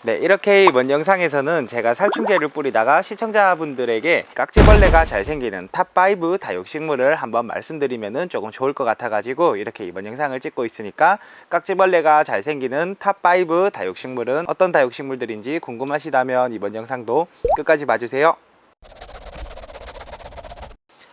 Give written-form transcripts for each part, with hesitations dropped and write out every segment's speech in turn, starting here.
네, 이렇게 이번 영상에서는 제가 살충제를 뿌리다가 시청자분들에게 깍지벌레가 잘 생기는 탑5 다육식물을 한번 말씀드리면 조금 좋을 것 같아 가지고 이렇게 이번 영상을 찍고 있으니까, 깍지벌레가 잘 생기는 탑5 다육식물은 어떤 다육식물들인지 궁금하시다면 이번 영상도 끝까지 봐주세요.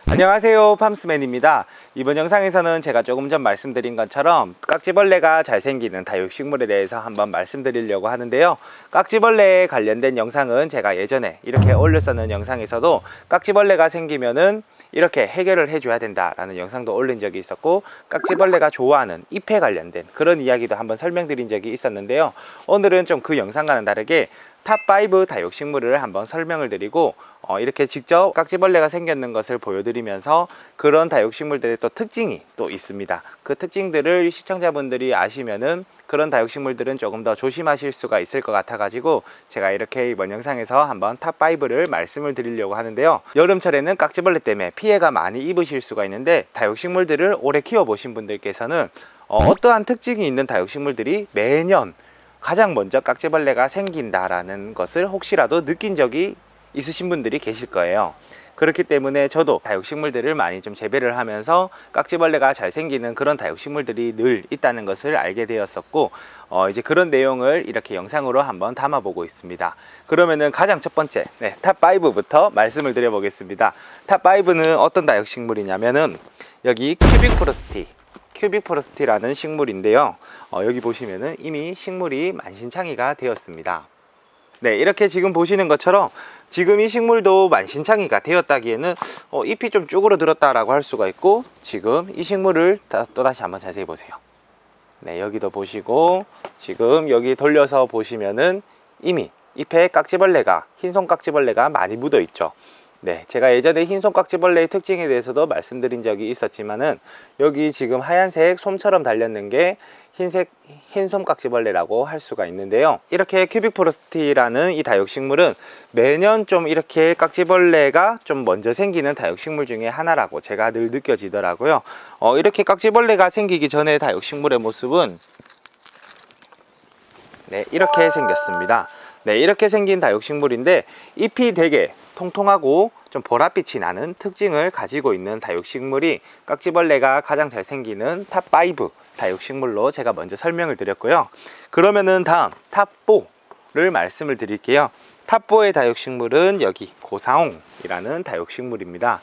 안녕하세요, 팜스맨입니다. 이번 영상에서는 제가 조금 전 말씀드린 것처럼 깍지벌레가 잘 생기는 다육식물에 대해서 한번 말씀드리려고 하는데요. 깍지벌레에 관련된 영상은 제가 예전에 이렇게 올렸었는 영상에서도 깍지벌레가 생기면은 이렇게 해결을 해줘야 된다라는 영상도 올린 적이 있었고, 깍지벌레가 좋아하는 잎에 관련된 그런 이야기도 한번 설명드린 적이 있었는데요. 오늘은 좀 그 영상과는 다르게 탑5 다육식물을 한번 설명을 드리고, 이렇게 직접 깍지벌레가 생겼는 것을 보여드리면서 그런 다육식물들의 또 특징이 또 있습니다. 그 특징들을 시청자분들이 아시면은 그런 다육식물들은 조금 더 조심하실 수가 있을 것 같아 가지고 제가 이렇게 이번 영상에서 한번 탑5를 말씀을 드리려고 하는데요. 여름철에는 깍지벌레 때문에 피해가 많이 입으실 수가 있는데, 다육식물들을 오래 키워보신 분들께서는 어떠한 특징이 있는 다육식물들이 매년 가장 먼저 깍지벌레가 생긴다라는 것을 혹시라도 느낀 적이 있으신 분들이 계실 거예요. 그렇기 때문에 저도 다육식물들을 많이 좀 재배를 하면서 깍지벌레가 잘 생기는 그런 다육식물들이 늘 있다는 것을 알게 되었었고, 이제 그런 내용을 이렇게 영상으로 한번 담아보고 있습니다. 그러면은 가장 첫 번째, 탑5부터 말씀을 드려보겠습니다. 탑5는 어떤 다육식물이냐면은 여기 큐빅포러스티라는 식물인데요. 여기 보시면은 이미 식물이 만신창이가 되었습니다. 네, 이렇게 지금 보시는 것처럼 지금 이 식물도 만신창이가 되었다기에는 잎이 좀 쭈그러들었다라고 할 수가 있고, 지금 이 식물을 또다시 한번 자세히 보세요. 네, 여기도 보시고 지금 여기 돌려서 보시면은 이미 잎에 깍지벌레가, 흰손 깍지벌레가 많이 묻어 있죠. 네, 제가 예전에 흰손 깍지벌레의 특징에 대해서도 말씀드린 적이 있었지만은, 여기 지금 하얀색 솜처럼 달렸는 게 흰솜 깍지벌레라고 할 수가 있는데요. 이렇게 큐빅포러스티라는 이 다육식물은 매년 좀 이렇게 깍지벌레가 좀 먼저 생기는 다육식물 중에 하나라고 제가 늘 느껴지더라고요. 이렇게 깍지벌레가 생기기 전에 다육식물의 모습은 네, 이렇게 생겼습니다. 네, 이렇게 생긴 다육식물인데 잎이 되게 통통하고 좀 보랏빛이 나는 특징을 가지고 있는 다육식물이 깍지벌레가 가장 잘 생기는 탑5 다육식물로 제가 먼저 설명을 드렸고요. 그러면은 다음 탑4를 말씀을 드릴게요. 탑4의 다육식물은 여기 고사홍이라는 다육식물입니다.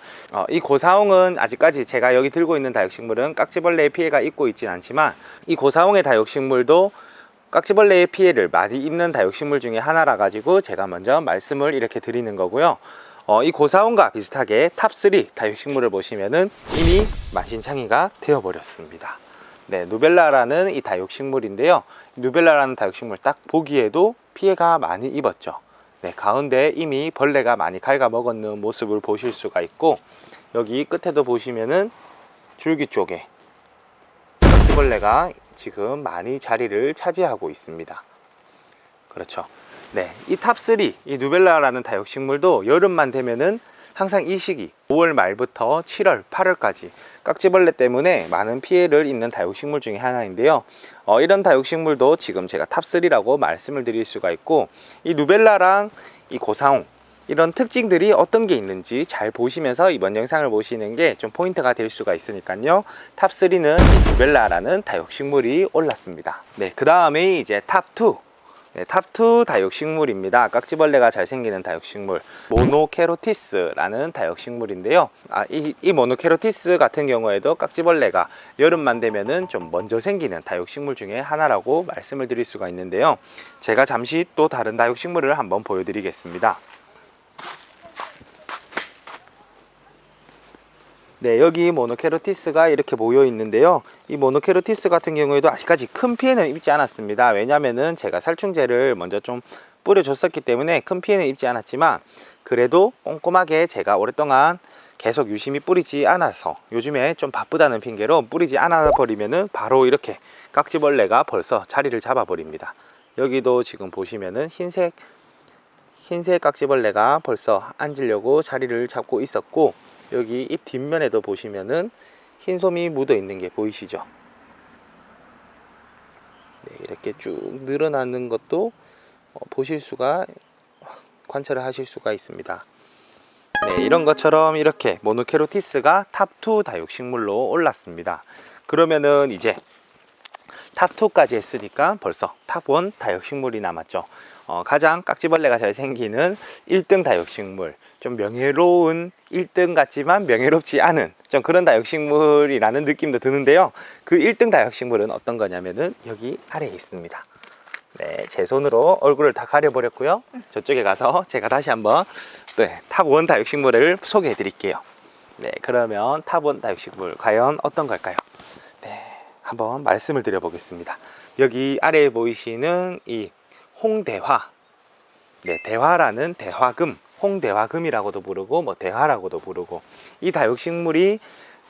이 고사홍은 아직까지 제가 여기 들고 있는 다육식물은 깍지벌레의 피해가 입고 있진 않지만, 이 고사홍의 다육식물도 깍지벌레의 피해를 많이 입는 다육식물 중에 하나라 가지고 제가 먼저 말씀을 이렇게 드리는 거고요. 이 고사홍과 비슷하게 탑3 다육식물을 보시면은 이미 만신창이가 되어 버렸습니다. 네, 누벨라라는 이 다육식물인데요. 누벨라라는 다육식물 딱 보기에도 피해가 많이 입었죠. 네, 가운데 이미 벌레가 많이 갉아먹었는 모습을 보실 수가 있고, 여기 끝에도 보시면은 줄기 쪽에 깍지벌레가 지금 많이 자리를 차지하고 있습니다. 그렇죠. 네, 이 탑3, 이 누벨라라는 다육식물도 여름만 되면은 항상 이 시기 5월 말부터 7월, 8월까지 깍지벌레 때문에 많은 피해를 입는 다육식물 중에 하나인데요. 이런 다육식물도 지금 제가 탑3라고 말씀을 드릴 수가 있고, 이 누벨라랑 이 고사홍, 이런 특징들이 어떤 게 있는지 잘 보시면서 이번 영상을 보시는 게 좀 포인트가 될 수가 있으니까요. 탑3는 이 누벨라라는 다육식물이 올랐습니다. 네, 그 다음에 이제 탑2. 네, 탑2 다육식물입니다. 깍지벌레가 잘 생기는 다육식물, 모노케로티스라는 다육식물인데요. 이 모노케로티스 같은 경우에도 깍지벌레가 여름만 되면은 좀 먼저 생기는 다육식물 중에 하나라고 말씀을 드릴 수가 있는데요. 제가 잠시 또 다른 다육식물을 한번 보여드리겠습니다. 네, 여기 모노케로티스가 이렇게 모여 있는데요. 이 모노케로티스 같은 경우에도 아직까지 큰 피해는 입지 않았습니다. 왜냐면은 제가 살충제를 먼저 좀 뿌려줬었기 때문에 큰 피해는 입지 않았지만, 그래도 꼼꼼하게 제가 오랫동안 계속 유심히 뿌리지 않아서 요즘에 좀 바쁘다는 핑계로 뿌리지 않아 버리면은 바로 이렇게 깍지벌레가 벌써 자리를 잡아 버립니다. 여기도 지금 보시면은 흰색 깍지벌레가 벌써 앉으려고 자리를 잡고 있었고, 여기 잎 뒷면에도 보시면은 흰솜이 묻어 있는 게 보이시죠? 네, 이렇게 쭉 늘어나는 것도 보실 수가 관찰을 하실 수가 있습니다. 네, 이런 것처럼 이렇게 모노케로티스가 탑2 다육식물로 올랐습니다. 그러면은 이제 탑2까지 했으니까 벌써 탑1 다육식물이 남았죠. 가장 깍지벌레가 잘 생기는 1등 다육식물, 좀 명예로운 1등 같지만 명예롭지 않은 좀 그런 다육식물이라는 느낌도 드는데요. 그 1등 다육식물은 어떤 거냐면은 여기 아래에 있습니다. 네, 제 손으로 얼굴을 다 가려버렸고요. 저쪽에 가서 제가 다시 한번 탑1 다육식물을 소개해 드릴게요. 네, 그러면 탑1 다육식물 과연 어떤 걸까요? 네, 한번 말씀을 드려보겠습니다. 여기 아래에 보이시는 이 홍대화, 네, 대화라는 대화금, 홍대화금이라고도 부르고 뭐 대화라고도 부르고, 이 다육식물이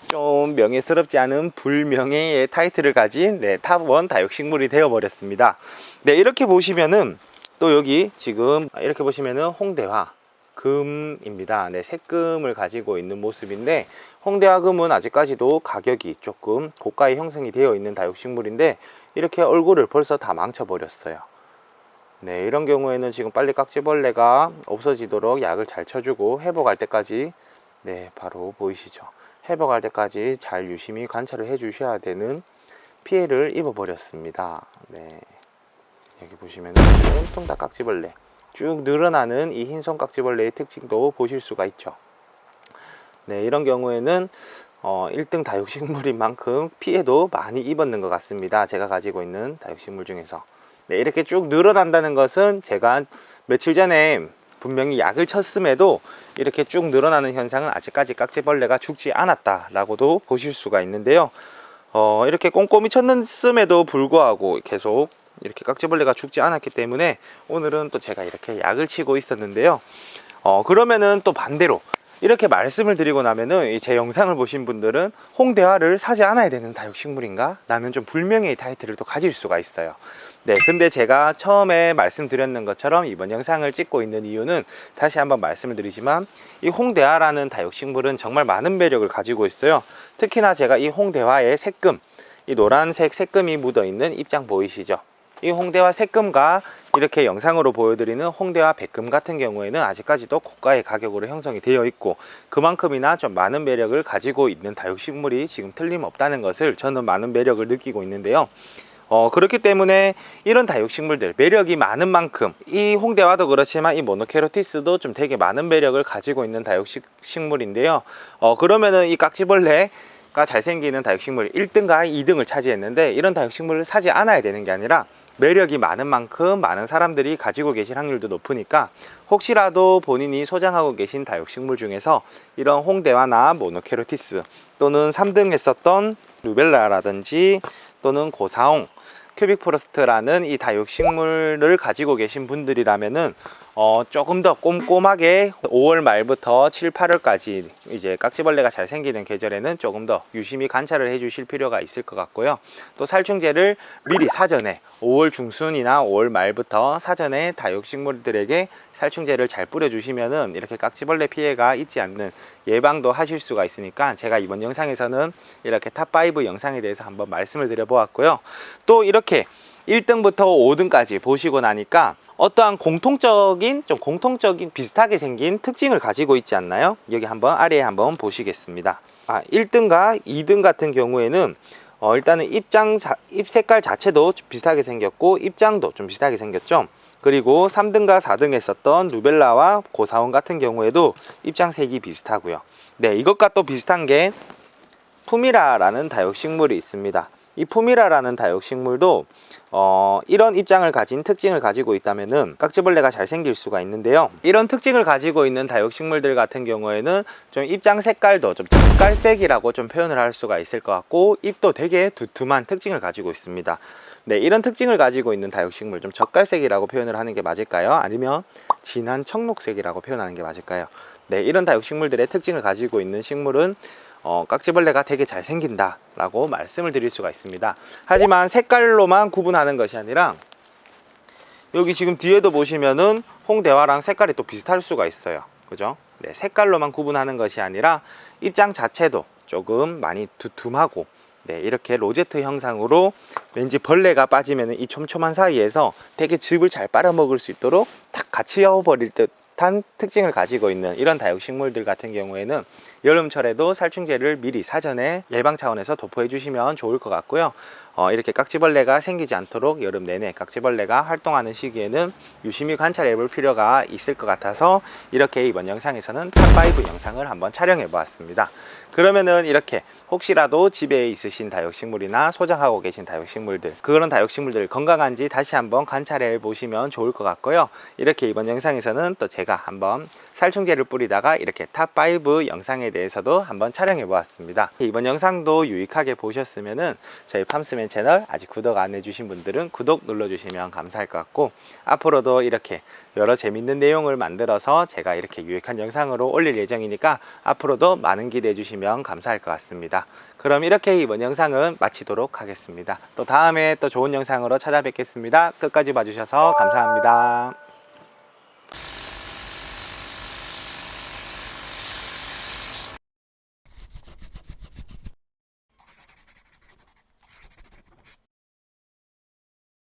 좀 명예스럽지 않은 불명예의 타이틀을 가진 탑1 다육식물이 되어버렸습니다. 네, 이렇게 보시면은 또 여기 지금 이렇게 보시면은 홍대화 금입니다. 네, 색금을 가지고 있는 모습인데, 홍대화금은 아직까지도 가격이 조금 고가에 형성이 되어 있는 다육식물인데 이렇게 얼굴을 벌써 다 망쳐버렸어요. 네, 이런 경우에는 지금 빨리 깍지벌레가 없어지도록 약을 잘 쳐주고 회복할 때까지, 네, 바로 보이시죠? 회복할 때까지 잘 유심히 관찰을 해 주셔야 되는 피해를 입어 버렸습니다. 네, 여기 보시면 지금 통닭 깍지벌레 쭉 늘어나는 이 흰손 깍지벌레의 특징도 보실 수가 있죠. 네, 이런 경우에는 1등 다육식물인 만큼 피해도 많이 입었는 것 같습니다. 제가 가지고 있는 다육식물 중에서. 네, 이렇게 쭉 늘어난다는 것은 제가 며칠 전에 분명히 약을 쳤음에도 이렇게 쭉 늘어나는 현상은 아직까지 깍지벌레가 죽지 않았다라고도 보실 수가 있는데요. 이렇게 꼼꼼히 쳤음에도 불구하고 계속 이렇게 깍지벌레가 죽지 않았기 때문에 오늘은 또 제가 이렇게 약을 치고 있었는데요. 그러면은 또 반대로 이렇게 말씀을 드리고 나면은 제 영상을 보신 분들은 홍대화를 사지 않아야 되는 다육식물인가? 라는 좀 불명예의 타이틀을 또 가질 수가 있어요. 네, 근데 제가 처음에 말씀드렸는 것처럼 이번 영상을 찍고 있는 이유는 다시 한번 말씀을 드리지만 이 홍대화라는 다육식물은 정말 많은 매력을 가지고 있어요. 특히나 제가 이 홍대화의 색금, 이 노란색 색금이 묻어 있는 입장 보이시죠? 이 홍대화 색금과 이렇게 영상으로 보여드리는 홍대화 백금 같은 경우에는 아직까지도 고가의 가격으로 형성이 되어 있고 그만큼이나 좀 많은 매력을 가지고 있는 다육식물이 지금 틀림없다는 것을 저는 많은 매력을 느끼고 있는데요. 그렇기 때문에 이런 다육식물들 매력이 많은 만큼 이 홍대화도 그렇지만 이 모노케로티스도 좀 되게 많은 매력을 가지고 있는 다육식물인데요. 그러면은 이 깍지벌레가 잘생기는 다육식물 1등과 2등을 차지했는데 이런 다육식물을 사지 않아야 되는 게 아니라 매력이 많은 만큼 많은 사람들이 가지고 계실 확률도 높으니까 혹시라도 본인이 소장하고 계신 다육식물 중에서 이런 홍대화나 모노케로티스 또는 3등 했었던 루벨라라든지 또는 고사홍, 큐빅포러스트라는 이 다육식물을 가지고 계신 분들이라면은 조금 더 꼼꼼하게 5월 말부터 7, 8월까지 이제 깍지벌레가 잘 생기는 계절에는 조금 더 유심히 관찰을 해 주실 필요가 있을 것 같고요. 또 살충제를 미리 사전에 5월 중순이나 5월 말부터 사전에 다육식물들에게 살충제를 잘 뿌려 주시면은 이렇게 깍지벌레 피해가 있지 않는 예방도 하실 수가 있으니까 제가 이번 영상에서는 이렇게 탑5 영상에 대해서 한번 말씀을 드려 보았고요. 또 이렇게 1등부터 5등까지 보시고 나니까 어떠한 공통적인 비슷하게 생긴 특징을 가지고 있지 않나요? 여기 한번 아래에 한번 보시겠습니다. 1등과 2등 같은 경우에는 일단은 잎 색깔 자체도 좀 비슷하게 생겼고 입장도 좀 비슷하게 생겼죠. 그리고 3등과 4등 했었던 루벨라와 고사원 같은 경우에도 입장색이 비슷하고요. 네, 이것과 또 비슷한 게 푸미라라는 다육식물이 있습니다. 이 푸미라라는 다육식물도 이런 입장을 가진 특징을 가지고 있다면은 깍지벌레가 잘 생길 수가 있는데요. 이런 특징을 가지고 있는 다육식물들 같은 경우에는 좀 입장 색깔도 좀 젓갈색이라고 좀 표현을 할 수가 있을 것 같고 잎도 되게 두툼한 특징을 가지고 있습니다. 네, 이런 특징을 가지고 있는 다육식물 좀 젓갈색이라고 표현을 하는 게 맞을까요? 아니면 진한 청록색이라고 표현하는 게 맞을까요? 네, 이런 다육식물들의 특징을 가지고 있는 식물은 깍지벌레가 되게 잘 생긴다 라고 말씀을 드릴 수가 있습니다. 하지만 색깔로만 구분하는 것이 아니라 여기 지금 뒤에도 보시면은 홍대화랑 색깔이 또 비슷할 수가 있어요. 그죠? 네, 색깔로만 구분하는 것이 아니라 입장 자체도 조금 많이 두툼하고 네, 이렇게 로제트 형상으로 왠지 벌레가 빠지면 이 촘촘한 사이에서 되게 즙을 잘 빨아먹을 수 있도록 탁 같이 어버릴 듯한 특징을 가지고 있는 이런 다육식물들 같은 경우에는 여름철에도 살충제를 미리 사전에 예방 차원에서 도포해 주시면 좋을 것 같고요. 이렇게 깍지벌레가 생기지 않도록 여름 내내 깍지벌레가 활동하는 시기에는 유심히 관찰해 볼 필요가 있을 것 같아서 이렇게 이번 영상에서는 탑5 영상을 한번 촬영해 보았습니다. 그러면은 이렇게 혹시라도 집에 있으신 다육식물이나 소장하고 계신 다육식물들, 그런 다육식물들 건강한지 다시 한번 관찰해 보시면 좋을 것 같고요. 이렇게 이번 영상에서는 또 제가 한번 살충제를 뿌리다가 이렇게 탑5 영상에 대해서도 한번 촬영해 보았습니다. 이번 영상도 유익하게 보셨으면은 저희 팜스맨 채널 아직 구독 안 해주신 분들은 구독 눌러주시면 감사할 것 같고, 앞으로도 이렇게 여러 재밌는 내용을 만들어서 제가 이렇게 유익한 영상으로 올릴 예정이니까 앞으로도 많은 기대해 주시면 감사할 것 같습니다. 그럼 이렇게 이번 영상은 마치도록 하겠습니다. 또 다음에 또 좋은 영상으로 찾아뵙겠습니다. 끝까지 봐주셔서 감사합니다.